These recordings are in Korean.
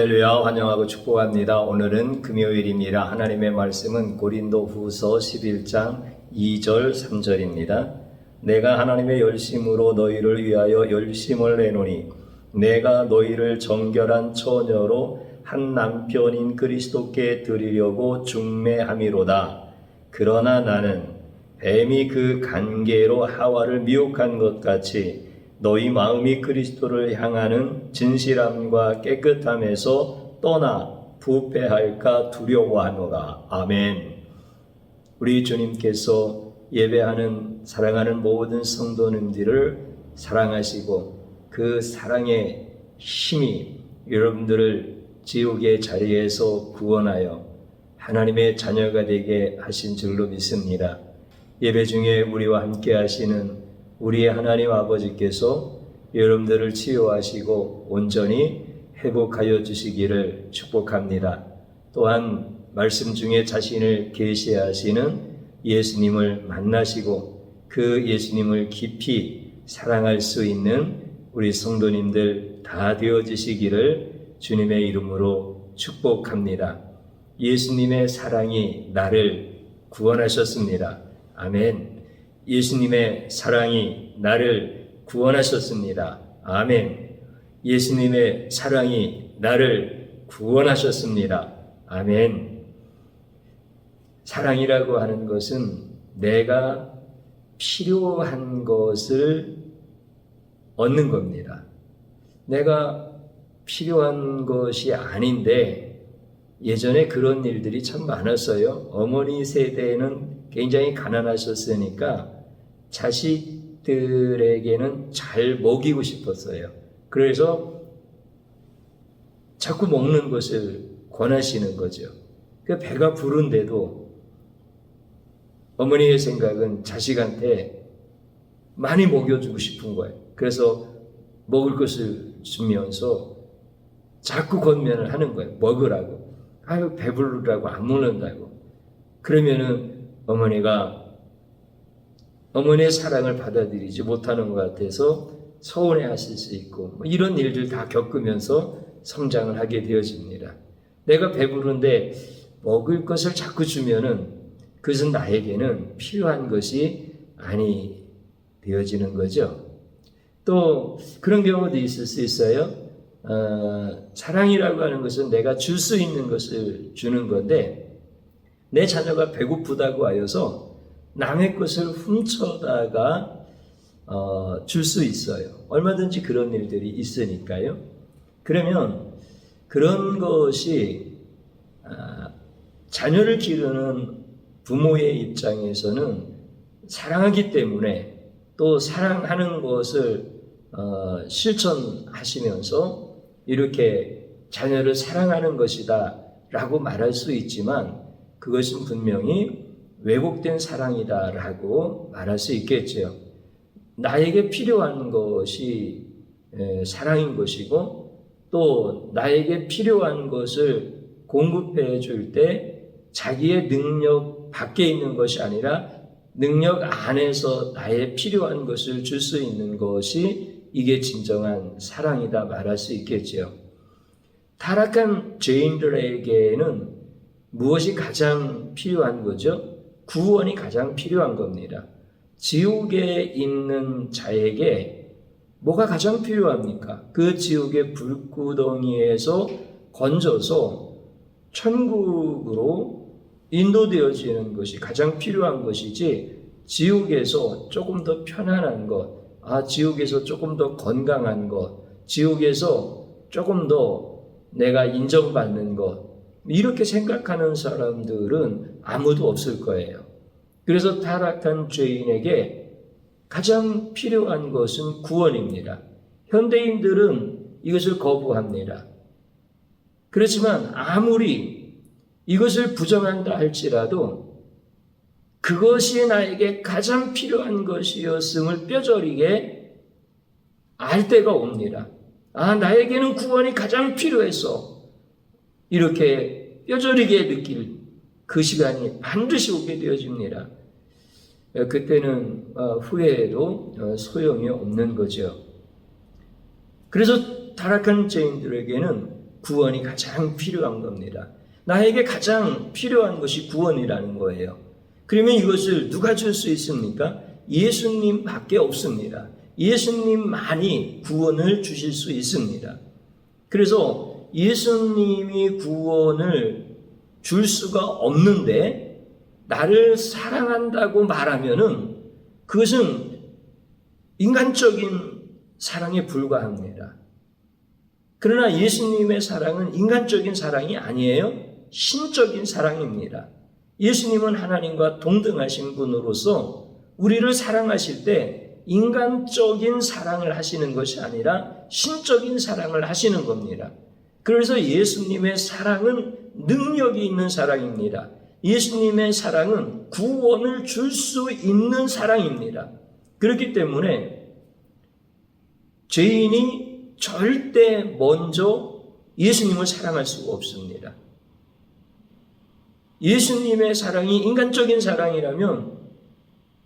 할렐루야, 환영하고 축복합니다. 오늘은 금요일입니다. 하나님의 말씀은 고린도후서 11장 2절 3절입니다. 내가 하나님의 열심으로 너희를 위하여 열심을 내노니 내가 너희를 정결한 처녀로 한 남편인 그리스도께 드리려고 중매함이로다. 그러나 나는 뱀이 그 간계로 하와를 미혹한 것 같이 너희 마음이 그리스도를 향하는 진실함과 깨끗함에서 떠나 부패할까 두려워하노라. 아멘. 우리 주님께서 예배하는 사랑하는 모든 성도님들을 사랑하시고 그 사랑의 힘이 여러분들을 지옥의 자리에서 구원하여 하나님의 자녀가 되게 하신 줄로 믿습니다. 예배 중에 우리와 함께 하시는 우리의 하나님 아버지께서 여러분들을 치유하시고 온전히 회복하여 주시기를 축복합니다. 또한 말씀 중에 자신을 계시하시는 예수님을 만나시고 그 예수님을 깊이 사랑할 수 있는 우리 성도님들 다 되어지시기를 주님의 이름으로 축복합니다. 예수님의 사랑이 나를 구원하셨습니다. 아멘. 예수님의 사랑이 나를 구원하셨습니다. 아멘. 예수님의 사랑이 나를 구원하셨습니다. 아멘. 사랑이라고 하는 것은 내가 필요한 것을 얻는 겁니다. 내가 필요한 것이 아닌데 예전에 그런 일들이 참 많았어요. 어머니 세대에는 굉장히 가난하셨으니까 자식들에게는 잘 먹이고 싶었어요. 그래서 자꾸 먹는 것을 권하시는 거죠. 그 배가 부른데도 어머니의 생각은 자식한테 많이 먹여주고 싶은 거예요. 그래서 먹을 것을 주면서 자꾸 권면을 하는 거예요. 먹으라고. 아유, 배부르라고 안 먹는다고. 그러면은 어머니의 사랑을 받아들이지 못하는 것 같아서 서운해 하실 수 있고 이런 일들 다 겪으면서 성장을 하게 되어집니다. 내가 배부른데 먹을 것을 자꾸 주면은 그것은 나에게는 필요한 것이 아니 되어지는 거죠. 또 그런 경우도 있을 수 있어요. 사랑이라고 하는 것은 내가 줄 수 있는 것을 주는 건데 내 자녀가 배고프다고 하여서 남의 것을 훔쳐다가 줄 수 있어요. 얼마든지 그런 일들이 있으니까요. 그러면 그런 것이 자녀를 기르는 부모의 입장에서는 사랑하기 때문에 또 사랑하는 것을 실천하시면서 이렇게 자녀를 사랑하는 것이다 라고 말할 수 있지만 그것은 분명히 왜곡된 사랑이다라고 말할 수 있겠죠. 나에게 필요한 것이 사랑인 것이고 또 나에게 필요한 것을 공급해 줄 때 자기의 능력 밖에 있는 것이 아니라 능력 안에서 나의 필요한 것을 줄 수 있는 것이 이게 진정한 사랑이다 말할 수 있겠죠. 타락한 죄인들에게는 무엇이 가장 필요한 거죠? 구원이 가장 필요한 겁니다. 지옥에 있는 자에게 뭐가 가장 필요합니까? 그 지옥의 불구덩이에서 건져서 천국으로 인도되어지는 것이 가장 필요한 것이지 지옥에서 조금 더 편안한 것, 지옥에서 조금 더 건강한 것, 지옥에서 조금 더 내가 인정받는 것 이렇게 생각하는 사람들은 아무도 없을 거예요. 그래서 타락한 죄인에게 가장 필요한 것은 구원입니다. 현대인들은 이것을 거부합니다. 그렇지만 아무리 이것을 부정한다 할지라도 그것이 나에게 가장 필요한 것이었음을 뼈저리게 알 때가 옵니다. 나에게는 구원이 가장 필요해서 이렇게 뼈저리게 느낄 그 시간이 반드시 오게 되어집니다. 그때는 후회해도 소용이 없는 거죠. 그래서 타락한 죄인들에게는 구원이 가장 필요한 겁니다. 나에게 가장 필요한 것이 구원이라는 거예요. 그러면 이것을 누가 줄 수 있습니까? 예수님밖에 없습니다. 예수님만이 구원을 주실 수 있습니다. 그래서 예수님이 구원을 줄 수가 없는데 나를 사랑한다고 말하면은 그것은 인간적인 사랑에 불과합니다. 그러나 예수님의 사랑은 인간적인 사랑이 아니에요. 신적인 사랑입니다. 예수님은 하나님과 동등하신 분으로서 우리를 사랑하실 때 인간적인 사랑을 하시는 것이 아니라 신적인 사랑을 하시는 겁니다. 그래서 예수님의 사랑은 능력이 있는 사랑입니다. 예수님의 사랑은 구원을 줄 수 있는 사랑입니다. 그렇기 때문에 죄인이 절대 먼저 예수님을 사랑할 수가 없습니다. 예수님의 사랑이 인간적인 사랑이라면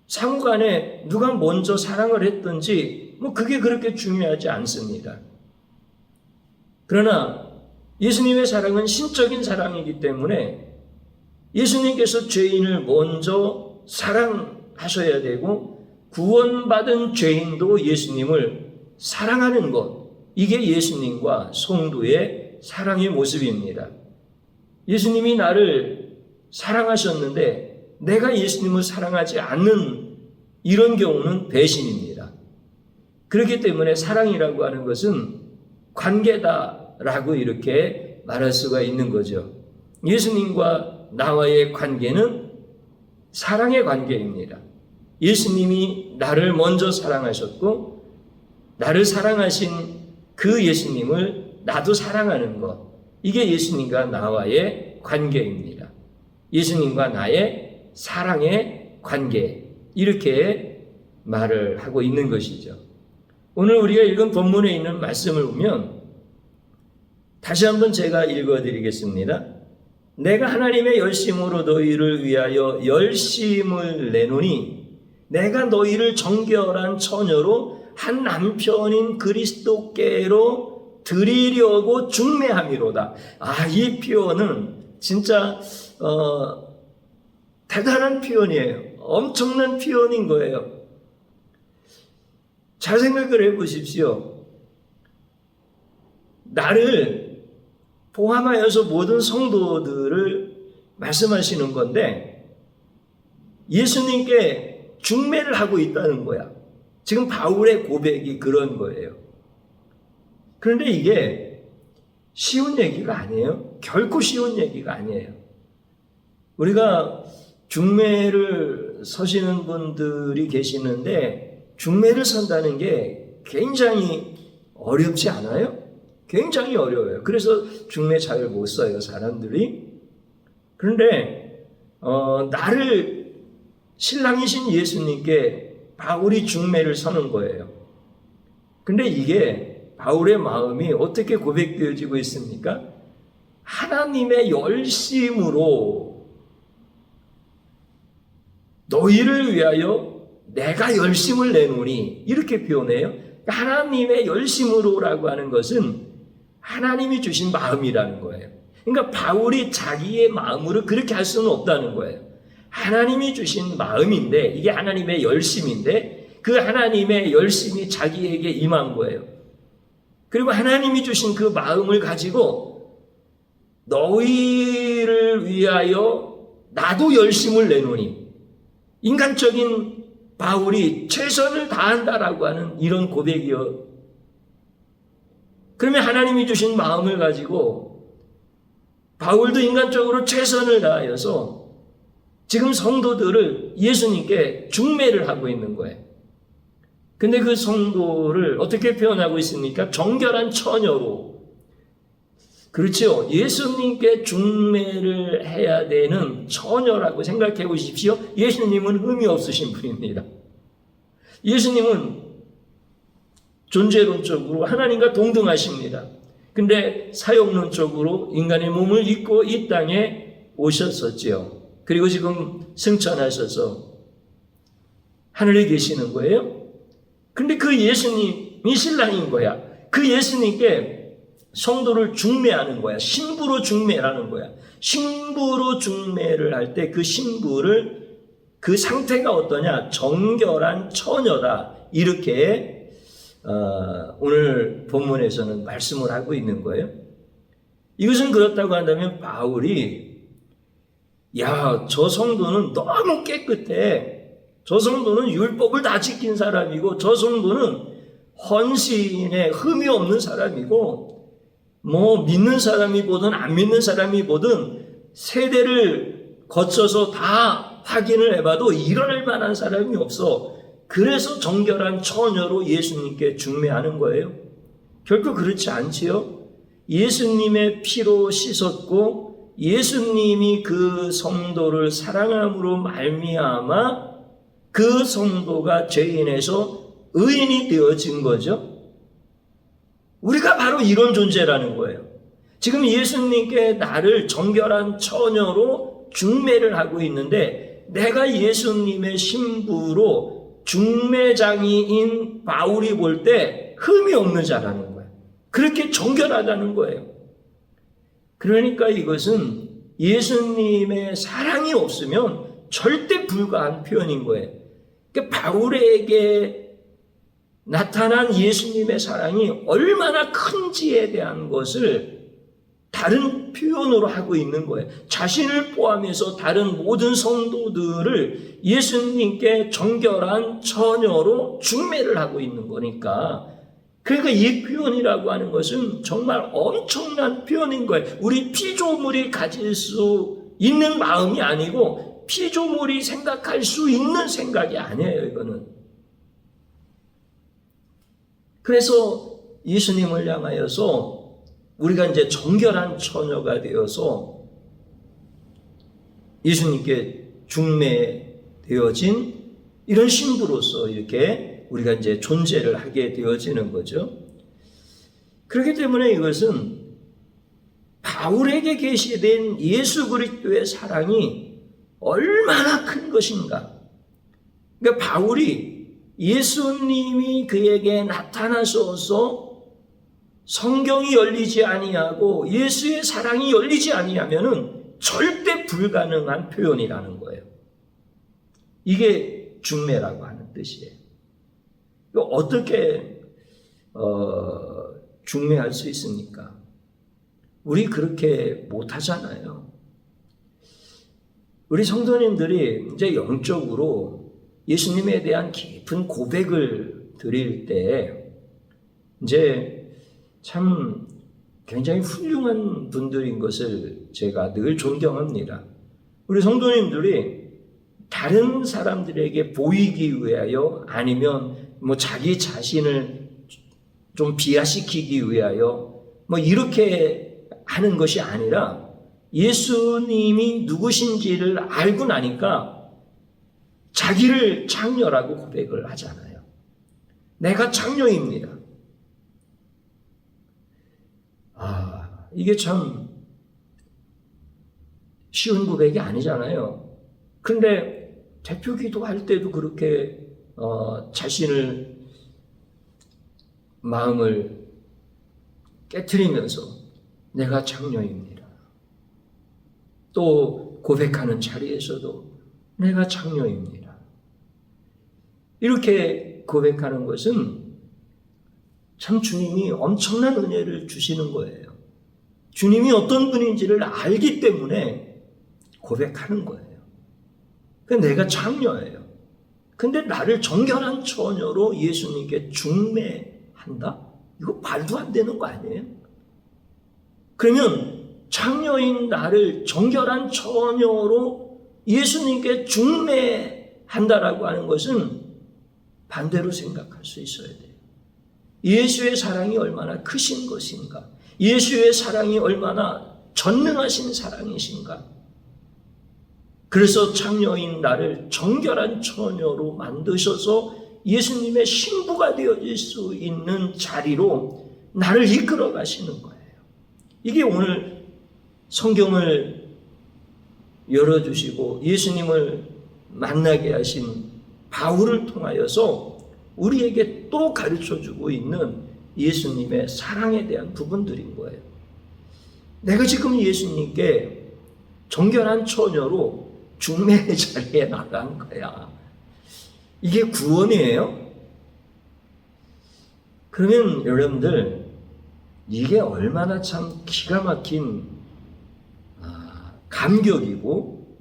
상호간에 누가 먼저 사랑을 했든지 그게 그렇게 중요하지 않습니다. 그러나 예수님의 사랑은 신적인 사랑이기 때문에 예수님께서 죄인을 먼저 사랑하셔야 되고 구원받은 죄인도 예수님을 사랑하는 것, 이게 예수님과 성도의 사랑의 모습입니다. 예수님이 나를 사랑하셨는데 내가 예수님을 사랑하지 않는 이런 경우는 배신입니다. 그렇기 때문에 사랑이라고 하는 것은 관계다라고 이렇게 말할 수가 있는 거죠. 예수님과 나와의 관계는 사랑의 관계입니다. 예수님이 나를 먼저 사랑하셨고 나를 사랑하신 그 예수님을 나도 사랑하는 것, 이게 예수님과 나와의 관계입니다. 예수님과 나의 사랑의 관계, 이렇게 말을 하고 있는 것이죠. 오늘 우리가 읽은 본문에 있는 말씀을 보면 다시 한번 제가 읽어드리겠습니다. 내가 하나님의 열심으로 너희를 위하여 열심을 내노니 내가 너희를 정결한 처녀로 한 남편인 그리스도께로 드리려고 중매함이로다. 이 표현은 진짜 대단한 표현이에요. 엄청난 표현인 거예요. 잘 생각을 해보십시오. 나를 포함하여서 모든 성도들을 말씀하시는 건데 예수님께 중매를 하고 있다는 거야. 지금 바울의 고백이 그런 거예요. 그런데 이게 쉬운 얘기가 아니에요. 결코 쉬운 얘기가 아니에요. 우리가 중매를 서시는 분들이 계시는데 중매를 선다는 게 굉장히 어렵지 않아요? 굉장히 어려워요. 그래서 중매 잘 못 써요, 사람들이. 그런데 나를 신랑이신 예수님께 바울이 중매를 서는 거예요. 근데 이게 바울의 마음이 어떻게 고백되어지고 있습니까? 하나님의 열심으로 너희를 위하여 내가 열심을 내노니, 이렇게 표현해요. 하나님의 열심으로라고 하는 것은 하나님이 주신 마음이라는 거예요. 그러니까 바울이 자기의 마음으로 그렇게 할 수는 없다는 거예요. 하나님이 주신 마음인데, 이게 하나님의 열심인데 그 하나님의 열심이 자기에게 임한 거예요. 그리고 하나님이 주신 그 마음을 가지고 너희를 위하여 나도 열심을 내노니, 인간적인 바울이 최선을 다한다라고 하는 이런 고백이요. 그러면 하나님이 주신 마음을 가지고 바울도 인간적으로 최선을 다하여서 지금 성도들을 예수님께 중매를 하고 있는 거예요. 근데 그 성도를 어떻게 표현하고 있습니까? 정결한 처녀로. 그렇죠. 예수님께 중매를 해야 되는 처녀라고 생각해 보십시오. 예수님은 흠이 없으신 분입니다. 예수님은 존재론적으로 하나님과 동등하십니다. 근데 사역론적으로 인간의 몸을 입고 이 땅에 오셨었지요. 그리고 지금 승천하셔서 하늘에 계시는 거예요. 근데 그 예수님이 신랑인 거야. 그 예수님께 성도를 중매하는 거야. 신부로 중매라는 거야. 신부로 중매를 할 때 그 신부를 그 상태가 어떠냐? 정결한 처녀다. 이렇게 오늘 본문에서는 말씀을 하고 있는 거예요. 이것은 그렇다고 한다면 바울이 저 성도는 너무 깨끗해. 저 성도는 율법을 다 지킨 사람이고 저 성도는 헌신에 흠이 없는 사람이고 믿는 사람이 보든 안 믿는 사람이 보든 세대를 거쳐서 다 확인을 해봐도 이럴 만한 사람이 없어. 그래서 정결한 처녀로 예수님께 중매하는 거예요. 결코 그렇지 않지요. 예수님의 피로 씻었고 예수님이 그 성도를 사랑함으로 말미암아 그 성도가 죄인에서 의인이 되어진 거죠. 우리가 바로 이런 존재라는 거예요. 지금 예수님께 나를 정결한 처녀로 중매를 하고 있는데 내가 예수님의 신부로 중매장이인 바울이 볼 때 흠이 없는 자라는 거예요. 그렇게 정결하다는 거예요. 그러니까 이것은 예수님의 사랑이 없으면 절대 불가한 표현인 거예요. 그러니까 바울에게 나타난 예수님의 사랑이 얼마나 큰지에 대한 것을 다른 표현으로 하고 있는 거예요. 자신을 포함해서 다른 모든 성도들을 예수님께 정결한 처녀로 중매를 하고 있는 거니까. 그러니까 이 표현이라고 하는 것은 정말 엄청난 표현인 거예요. 우리 피조물이 가질 수 있는 마음이 아니고 피조물이 생각할 수 있는 생각이 아니에요, 이거는. 그래서 예수님을 향하여서 우리가 이제 정결한 처녀가 되어서 예수님께 중매되어진 이런 신부로서 이렇게 우리가 이제 존재를 하게 되어지는 거죠. 그렇기 때문에 이것은 바울에게 계시된 예수 그리스도의 사랑이 얼마나 큰 것인가. 그러니까 바울이 예수님이 그에게 나타나셔서 성경이 열리지 아니하고 예수의 사랑이 열리지 아니하면은 절대 불가능한 표현이라는 거예요. 이게 중매라고 하는 뜻이에요. 어떻게 중매할 수 있습니까? 우리 그렇게 못하잖아요. 우리 성도님들이 이제 영적으로 예수님에 대한 깊은 고백을 드릴 때 이제 참 굉장히 훌륭한 분들인 것을 제가 늘 존경합니다. 우리 성도님들이 다른 사람들에게 보이기 위하여 아니면 자기 자신을 좀 비하시키기 위하여 이렇게 하는 것이 아니라 예수님이 누구신지를 알고 나니까 자기를 창녀라고 고백을 하잖아요. 내가 창녀입니다. 이게 참 쉬운 고백이 아니잖아요. 그런데 대표 기도할 때도 그렇게 자신을 마음을 깨트리면서 내가 창녀입니다. 또 고백하는 자리에서도 내가 창녀입니다. 이렇게 고백하는 것은 참 주님이 엄청난 은혜를 주시는 거예요. 주님이 어떤 분인지를 알기 때문에 고백하는 거예요. 내가 창녀예요. 근데 나를 정결한 처녀로 예수님께 중매한다? 이거 말도 안 되는 거 아니에요? 그러면 창녀인 나를 정결한 처녀로 예수님께 중매한다라고 하는 것은 반대로 생각할 수 있어야 돼요. 예수의 사랑이 얼마나 크신 것인가? 예수의 사랑이 얼마나 전능하신 사랑이신가? 그래서 창녀인 나를 정결한 처녀로 만드셔서 예수님의 신부가 되어질 수 있는 자리로 나를 이끌어 가시는 거예요. 이게 오늘 성경을 열어주시고 예수님을 만나게 하신 바울을 통하여서 우리에게 또 가르쳐주고 있는 예수님의 사랑에 대한 부분들인 거예요. 내가 지금 예수님께 정결한 처녀로 중매의 자리에 나간 거야. 이게 구원이에요? 그러면 여러분들, 이게 얼마나 참 기가 막힌 감격이고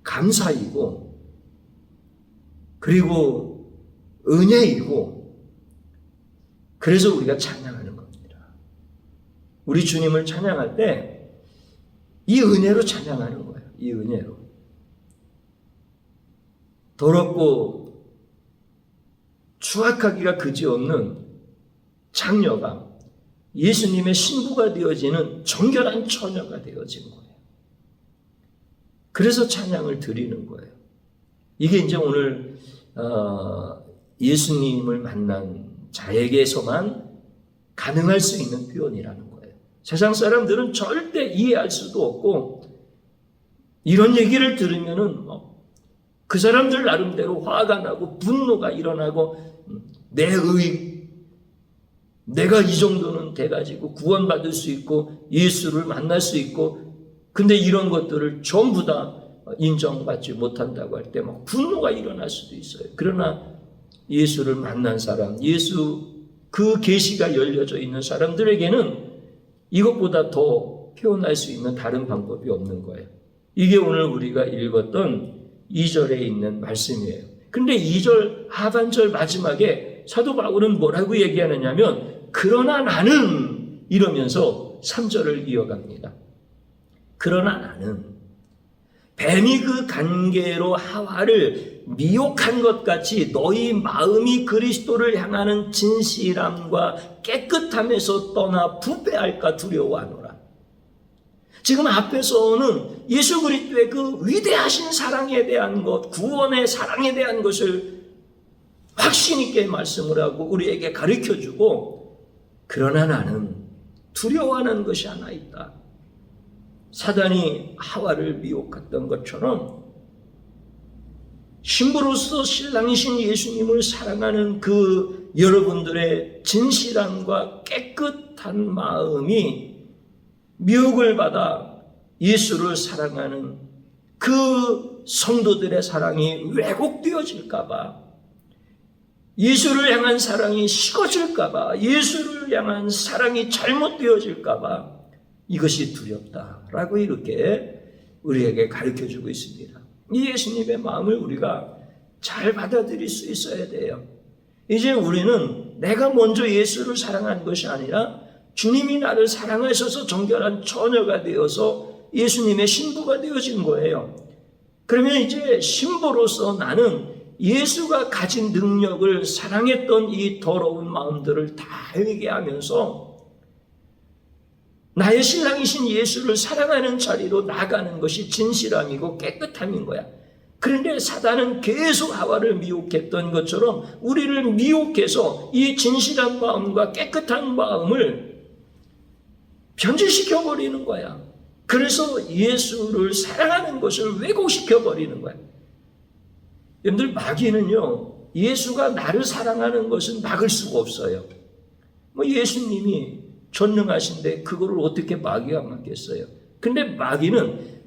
감사이고 그리고 은혜이고, 그래서 우리가 찬양하는 겁니다. 우리 주님을 찬양할 때 이 은혜로 찬양하는 거예요. 이 은혜로. 더럽고 추악하기가 그지없는 장녀가 예수님의 신부가 되어지는 정결한 처녀가 되어진 거예요. 그래서 찬양을 드리는 거예요. 이게 이제 오늘 예수님을 만난 자에게서만 가능할 수 있는 표현이라는 거예요. 세상 사람들은 절대 이해할 수도 없고, 이런 얘기를 들으면은 그 사람들 나름대로 화가 나고 분노가 일어나고, 내가 이 정도는 돼가지고 구원받을 수 있고 예수를 만날 수 있고, 근데 이런 것들을 전부 다 인정받지 못한다고 할 때 막 분노가 일어날 수도 있어요. 그러나 예수를 만난 사람, 예수 그 계시가 열려져 있는 사람들에게는 이것보다 더 표현할 수 있는 다른 방법이 없는 거예요. 이게 오늘 우리가 읽었던 2절에 있는 말씀이에요. 근데 2절 하반절 마지막에 사도 바울은 뭐라고 얘기하느냐면, 그러나 나는 이러면서 3절을 이어갑니다. 그러나 나는 뱀이 그 관계로 하와를 미혹한 것 같이 너희 마음이 그리스도를 향하는 진실함과 깨끗함에서 떠나 부패할까 두려워하노라. 지금 앞에서는 예수 그리스도의 그 위대하신 사랑에 대한 것, 구원의 사랑에 대한 것을 확신 있게 말씀을 하고 우리에게 가르쳐주고, 그러나 나는 두려워하는 것이 하나 있다. 사단이 하와를 미혹했던 것처럼 신부로서 신랑이신 예수님을 사랑하는 그 여러분들의 진실함과 깨끗한 마음이 미혹을 받아 예수를 사랑하는 그 성도들의 사랑이 왜곡되어질까봐, 예수를 향한 사랑이 식어질까봐, 예수를 향한 사랑이 잘못되어질까봐 이것이 두렵다라고 이렇게 우리에게 가르쳐주고 있습니다. 이 예수님의 마음을 우리가 잘 받아들일 수 있어야 돼요. 이제 우리는 내가 먼저 예수를 사랑한 것이 아니라 주님이 나를 사랑하셔서 정결한 처녀가 되어서 예수님의 신부가 되어진 거예요. 그러면 이제 신부로서 나는 예수가 가진 능력을, 사랑했던 이 더러운 마음들을 다 회개하면서 나의 신랑이신 예수를 사랑하는 자리로 나가는 것이 진실함이고 깨끗함인 거야. 그런데 사단은 계속 하와를 미혹했던 것처럼 우리를 미혹해서 이 진실한 마음과 깨끗한 마음을 변질시켜버리는 거야. 그래서 예수를 사랑하는 것을 왜곡시켜버리는 거야. 여러분들, 마귀는요, 예수가 나를 사랑하는 것은 막을 수가 없어요. 예수님이 전능하신데 그거를 어떻게 마귀가 막겠어요? 근데 마귀는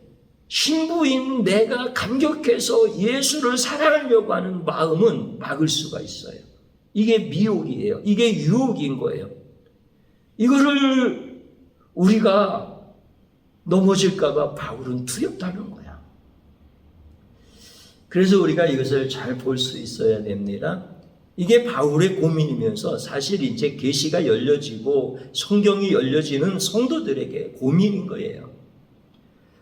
신부인 내가 감격해서 예수를 사랑하려고 하는 마음은 막을 수가 있어요. 이게 미혹이에요. 이게 유혹인 거예요. 이거를 우리가 넘어질까봐 바울은 두렵다는 거야. 그래서 우리가 이것을 잘 볼 수 있어야 됩니다. 이게 바울의 고민이면서 사실 이제 계시가 열려지고 성경이 열려지는 성도들에게 고민인 거예요.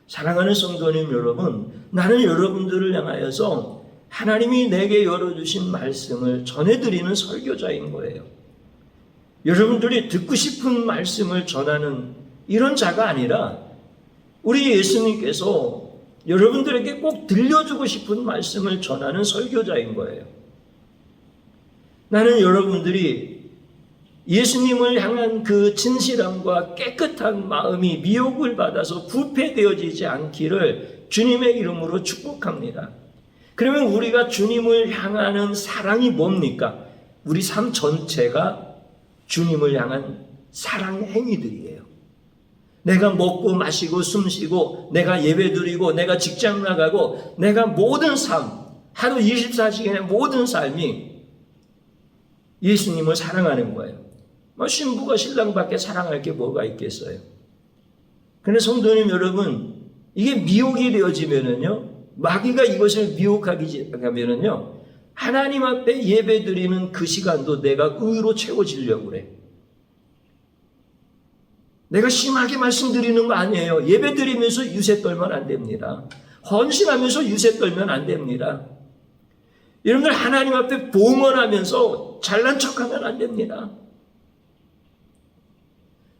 사랑하는 성도님 여러분, 나는 여러분들을 향하여서 하나님이 내게 열어주신 말씀을 전해드리는 설교자인 거예요. 여러분들이 듣고 싶은 말씀을 전하는 이런 자가 아니라 우리 예수님께서 여러분들에게 꼭 들려주고 싶은 말씀을 전하는 설교자인 거예요. 나는 여러분들이 예수님을 향한 그 진실함과 깨끗한 마음이 미혹을 받아서 부패되어지지 않기를 주님의 이름으로 축복합니다. 그러면 우리가 주님을 향하는 사랑이 뭡니까? 우리 삶 전체가 주님을 향한 사랑 행위들이에요. 내가 먹고 마시고 숨쉬고 내가 예배드리고 내가 직장 나가고 내가 모든 삶, 하루 24시간의 모든 삶이 예수님을 사랑하는 거예요. 신부가 신랑밖에 사랑할 게 뭐가 있겠어요. 그런데 성도님 여러분, 이게 미혹이 되어지면은요, 마귀가 이것을 미혹하기 하면은요, 하나님 앞에 예배드리는 그 시간도 내가 의로 채워지려고 그래. 내가 심하게 말씀드리는 거 아니에요. 예배드리면서 유세 떨면 안 됩니다. 헌신하면서 유세 떨면 안 됩니다. 여러분들 하나님 앞에 봉헌하면서 잘난 척하면 안 됩니다.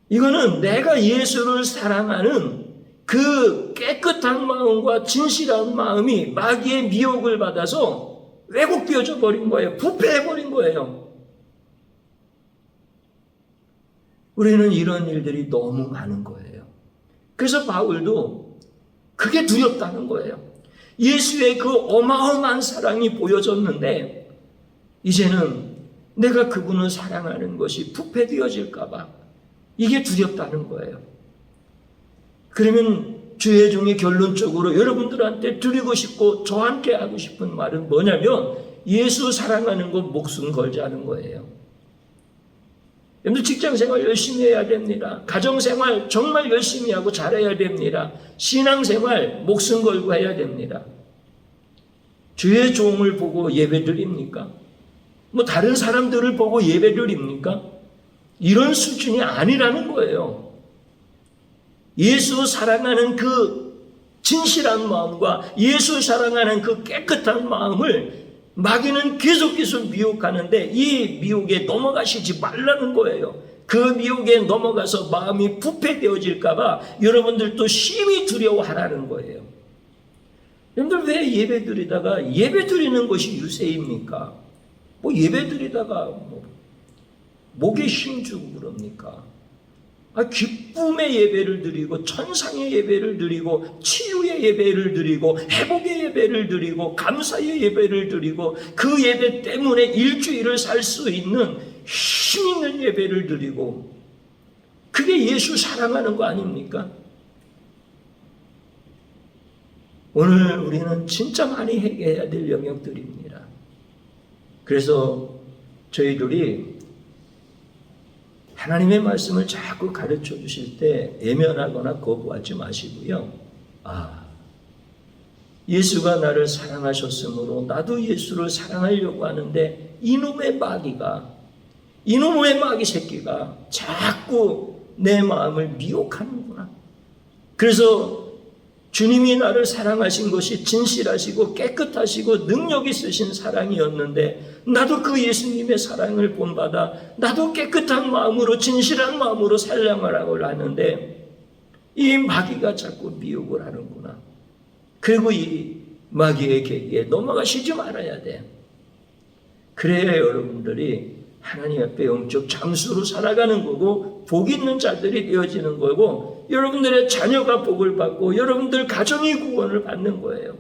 이거는 내가 예수를 사랑하는 그 깨끗한 마음과 진실한 마음이 마귀의 미혹을 받아서 왜곡되어져 버린 거예요. 부패해버린 거예요. 우리는 이런 일들이 너무 많은 거예요. 그래서 바울도 그게 두렵다는 거예요. 예수의 그 어마어마한 사랑이 보여졌는데 이제는 내가 그분을 사랑하는 것이 부패되어질까 봐 이게 두렵다는 거예요. 그러면 주의 종이 결론적으로 여러분들한테 드리고 싶고 저한테 하고 싶은 말은 뭐냐면 예수 사랑하는 거 목숨 걸자는 거예요. 여러분들 직장생활 열심히 해야 됩니다. 가정생활 정말 열심히 하고 잘해야 됩니다. 신앙생활 목숨 걸고 해야 됩니다. 주의 종을 보고 예배드립니까? 다른 사람들을 보고 예배드립니까? 이런 수준이 아니라는 거예요. 예수 사랑하는 그 진실한 마음과 예수 사랑하는 그 깨끗한 마음을 마귀는 계속 미혹하는데 이 미혹에 넘어가시지 말라는 거예요. 그 미혹에 넘어가서 마음이 부패되어질까 봐 여러분들도 심히 두려워하라는 거예요. 여러분들 왜 예배드리다가 예배드리는 것이 유세입니까? 예배드리다가 목에 힘주고 그럽니까? 기쁨의 예배를 드리고 천상의 예배를 드리고 치유의 예배를 드리고 회복의 예배를 드리고 감사의 예배를 드리고 그 예배 때문에 일주일을 살 수 있는 힘 있는 예배를 드리고 그게 예수 사랑하는 거 아닙니까? 오늘 우리는 진짜 많이 회개해야 될 영역들입니다. 그래서 저희들이 하나님의 말씀을 자꾸 가르쳐 주실 때 애면하거나 거부하지 마시고요. 예수가 나를 사랑하셨으므로 나도 예수를 사랑하려고 하는데 이놈의 마귀 새끼가 자꾸 내 마음을 미혹하는구나. 그래서 주님이 나를 사랑하신 것이 진실하시고 깨끗하시고 능력 있으신 사랑이었는데 나도 그 예수님의 사랑을 본받아 나도 깨끗한 마음으로 진실한 마음으로 살려고 하는데 이 마귀가 자꾸 미혹을 하는구나. 그리고 이 마귀의 계기에 넘어가시지 말아야 돼. 그래야 여러분들이 하나님 앞에 영적 장수로 살아가는 거고 복 있는 자들이 되어지는 거고 여러분들의 자녀가 복을 받고 여러분들 가정이 구원을 받는 거예요.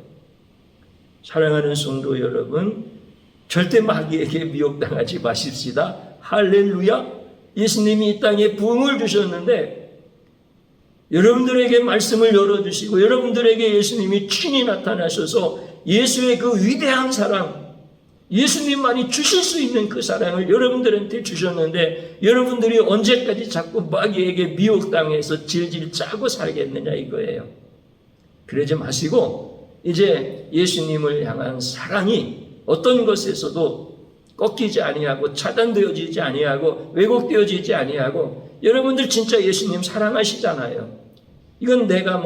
사랑하는 성도 여러분, 절대 마귀에게 미혹당하지 마십시다. 할렐루야. 예수님이 이 땅에 부흥을 주셨는데 여러분들에게 말씀을 열어주시고 여러분들에게 예수님이 친히 나타나셔서 예수의 그 위대한 사랑, 예수님만이 주실 수 있는 그 사랑을 여러분들한테 주셨는데 여러분들이 언제까지 자꾸 마귀에게 미혹당해서 질질 짜고 살겠느냐 이거예요. 그러지 마시고 이제 예수님을 향한 사랑이 어떤 것에서도 꺾이지 아니하고 차단되어지지 아니하고 왜곡되어지지 아니하고 여러분들 진짜 예수님 사랑하시잖아요. 이건 내가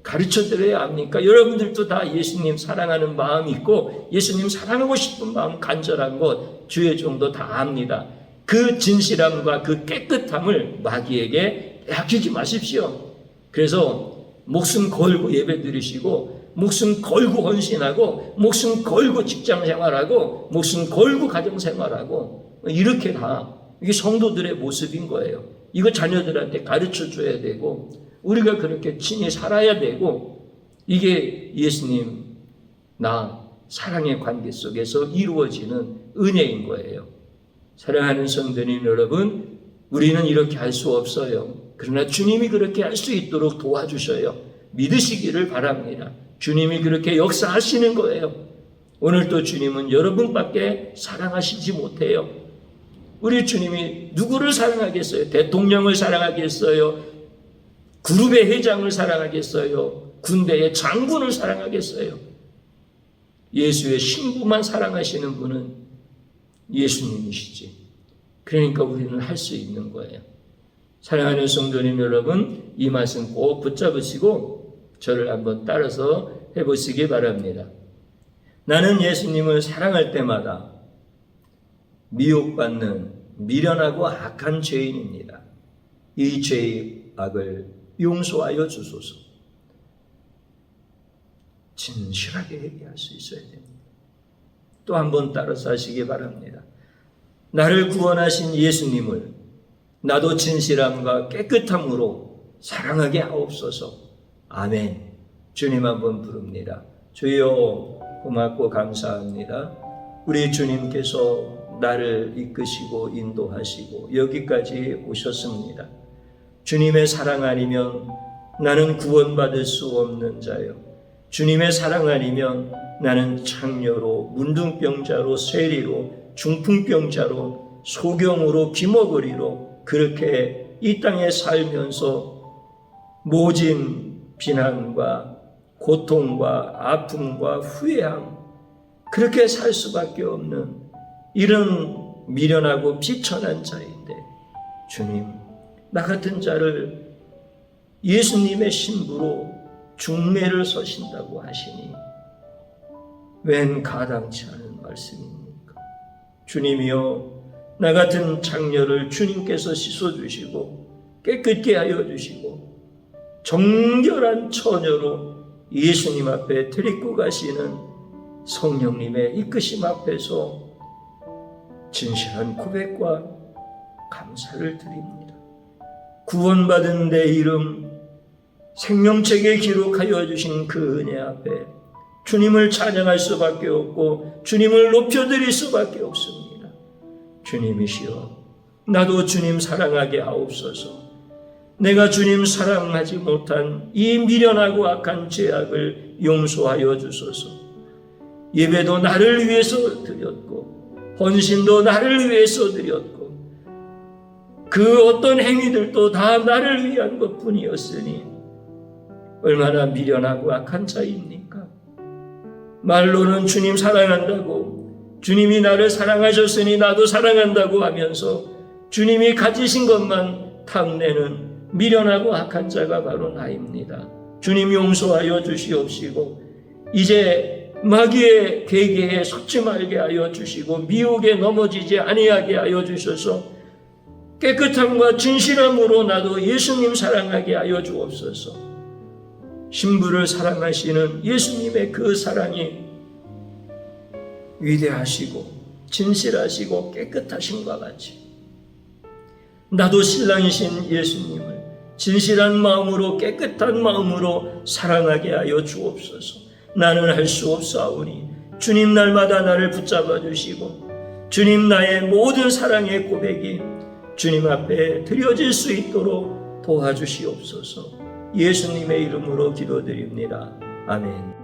가르쳐드려야 합니까? 여러분들도 다 예수님 사랑하는 마음이 있고 예수님 사랑하고 싶은 마음 간절한 것 주의 종도 다 압니다. 그 진실함과 그 깨끗함을 마귀에게 빼앗기지 마십시오. 그래서 목숨 걸고 예배 드리시고 목숨 걸고 헌신하고 목숨 걸고 직장생활하고 목숨 걸고 가정생활하고 이렇게 다 이게 성도들의 모습인 거예요. 이거 자녀들한테 가르쳐줘야 되고 우리가 그렇게 친히 살아야 되고 이게 예수님 나 사랑의 관계 속에서 이루어지는 은혜인 거예요. 사랑하는 성도님 여러분, 우리는 이렇게 할 수 없어요. 그러나 주님이 그렇게 할 수 있도록 도와주셔요. 믿으시기를 바랍니다. 주님이 그렇게 역사하시는 거예요. 오늘도 주님은 여러분밖에 사랑하시지 못해요. 우리 주님이 누구를 사랑하겠어요? 대통령을 사랑하겠어요? 그룹의 회장을 사랑하겠어요? 군대의 장군을 사랑하겠어요? 예수의 신부만 사랑하시는 분은 예수님이시지. 그러니까 우리는 할 수 있는 거예요. 사랑하는 성도님 여러분, 이 말씀 꼭 붙잡으시고 저를 한번 따라서 해보시기 바랍니다. 나는 예수님을 사랑할 때마다 미혹받는 미련하고 악한 죄인입니다. 이 죄의 악을 용서하여 주소서. 진실하게 얘기할 수 있어야 됩니다. 또 한 번 따라서 하시기 바랍니다. 나를 구원하신 예수님을 나도 진실함과 깨끗함으로 사랑하게 하옵소서. 아멘. 주님 한번 부릅니다. 주여, 고맙고 감사합니다. 우리 주님께서 나를 이끄시고 인도하시고 여기까지 오셨습니다. 주님의 사랑 아니면 나는 구원받을 수 없는 자요. 주님의 사랑 아니면 나는 창녀로, 문둥병자로, 세리로, 중풍병자로, 소경으로, 귀머거리로 그렇게 이 땅에 살면서 모진 비난과 고통과 아픔과 후회함, 그렇게 살 수밖에 없는 이런 미련하고 비천한 자인데, 주님, 나 같은 자를 예수님의 신부로 중매를 서신다고 하시니 웬 가당치 않은 말씀입니까? 주님이여, 나 같은 장녀를 주님께서 씻어주시고 깨끗게 하여 주시고 정결한 처녀로 예수님 앞에 데리고 가시는 성령님의 이끄심 앞에서 진실한 고백과 감사를 드립니다. 구원받은 내 이름 생명책에 기록하여 주신 그 은혜 앞에 주님을 찬양할 수밖에 없고 주님을 높여드릴 수밖에 없습니다. 주님이시여, 나도 주님 사랑하게 하옵소서. 내가 주님 사랑하지 못한 이 미련하고 악한 죄악을 용서하여 주소서. 예배도 나를 위해서 드렸고 헌신도 나를 위해서 드렸고 그 어떤 행위들도 다 나를 위한 것뿐이었으니 얼마나 미련하고 악한 자입니까? 말로는 주님 사랑한다고, 주님이 나를 사랑하셨으니 나도 사랑한다고 하면서 주님이 가지신 것만 탐내는 미련하고 악한 자가 바로 나입니다. 주님 용서하여 주시옵시고 이제 마귀의 계계에 속지 말게 하여 주시고 미혹에 넘어지지 아니하게 하여 주셔서 깨끗함과 진실함으로 나도 예수님 사랑하게 하여 주옵소서. 신부를 사랑하시는 예수님의 그 사랑이 위대하시고 진실하시고 깨끗하심과 같이 나도 신랑이신 예수님을 진실한 마음으로 깨끗한 마음으로 사랑하게 하여 주옵소서. 나는 할 수 없사오니 주님 날마다 나를 붙잡아 주시고 주님 나의 모든 사랑의 고백이 주님 앞에 드려질 수 있도록 도와주시옵소서. 예수님의 이름으로 기도드립니다. 아멘.